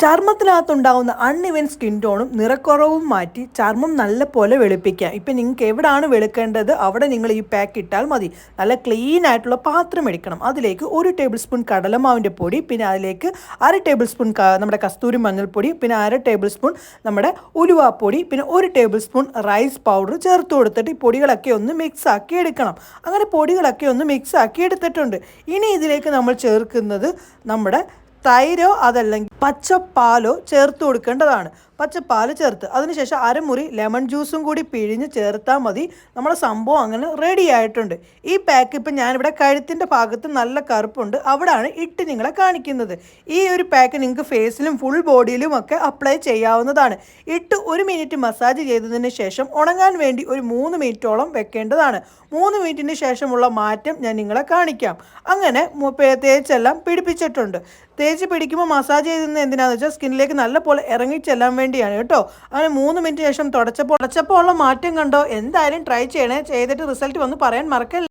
ചർമ്മത്തിനകത്തുണ്ടാകുന്ന uneven skin ടോണും നിറക്കുറവും മാറ്റി ചർമ്മം നല്ല പോലെ വെളുപ്പിക്കാം. ഇപ്പം നിങ്ങൾക്ക് എവിടെയാണ് വെളുക്കേണ്ടത് അവിടെ നിങ്ങൾ ഈ പാക്ക് ഇട്ടാൽ മതി. നല്ല ക്ലീൻ ആയിട്ടുള്ള പാത്രം എടുക്കണം. അതിലേക്ക് 1 ടേബിൾ സ്പൂൺ കടലമാവിൻ്റെ പൊടി, പിന്നെ അതിലേക്ക് 1/2 ടേബിൾ സ്പൂൺ നമ്മുടെ കസ്തൂരി മഞ്ഞൾപ്പൊടി, പിന്നെ 1/2 ടേബിൾ സ്പൂൺ നമ്മുടെ ഉലുവാപ്പൊടി, പിന്നെ 1 ടേബിൾ സ്പൂൺ റൈസ് പൗഡർ ചേർത്ത് കൊടുത്തിട്ട് ഈ പൊടികളൊക്കെ ഒന്ന് മിക്സ് ആക്കി എടുക്കണം. അങ്ങനെ പൊടികളൊക്കെ ഒന്ന് മിക്സ് ആക്കി എടുത്തിട്ടുണ്ട്. ഇനി ഇതിലേക്ക് നമ്മൾ ചേർക്കുന്നത് നമ്മുടെ തൈരോ അതല്ലെങ്കിൽ പച്ചപ്പാലോ ചേർത്ത് കൊടുക്കേണ്ടതാണ്. പച്ചപ്പാൽ ചേർത്ത് അതിനുശേഷം അരമുറി ലെമൺ ജ്യൂസും കൂടി പിഴിഞ്ഞ് ചേർത്താൽ മതി. നമ്മുടെ സംഭവം അങ്ങനെ റെഡി ആയിട്ടുണ്ട്. ഈ പാക്ക് ഇപ്പം ഞാനിവിടെ കഴുത്തിൻ്റെ ഭാഗത്ത് നല്ല കറുപ്പുണ്ട്, അവിടെയാണ് ഇട്ട് നിങ്ങളെ കാണിക്കുന്നത്. ഈ ഒരു പാക്ക് നിങ്ങൾക്ക് ഫേസിലും ഫുൾ ബോഡിയിലും ഒക്കെ അപ്ലൈ ചെയ്യാവുന്നതാണ്. ഇട്ട് 1 മിനിറ്റ് മസാജ് ചെയ്തതിന് ശേഷം ഉണങ്ങാൻ വേണ്ടി ഒരു 3 മിനിറ്റോളം വെക്കേണ്ടതാണ്. 3 മിനിറ്റിന് ശേഷമുള്ള മാറ്റം ഞാൻ നിങ്ങളെ കാണിക്കാം. അങ്ങനെ തേച്ചെല്ലാം പിടിപ്പിച്ചിട്ടുണ്ട്. തേച്ച് പിടിക്കുമ്പോൾ മസാജ് ചെയ്യുന്നത് എന്തിനാണെന്ന് വെച്ചാൽ സ്കിന്നിലേക്ക് നല്ല പോലെ ഇറങ്ങിച്ചെല്ലാൻ വേണ്ടിയാണ് കേട്ടോ. അങ്ങനെ 3 മിനിറ്റിന് ശേഷം തുടച്ചപ്പോൾ ഉള്ള മാറ്റം കണ്ടോ? എന്തായാലും ട്രൈ ചെയ്യണേ. ചെയ്തിട്ട് റിസൾട്ട് വന്ന് പറയാൻ മറക്കല്ല.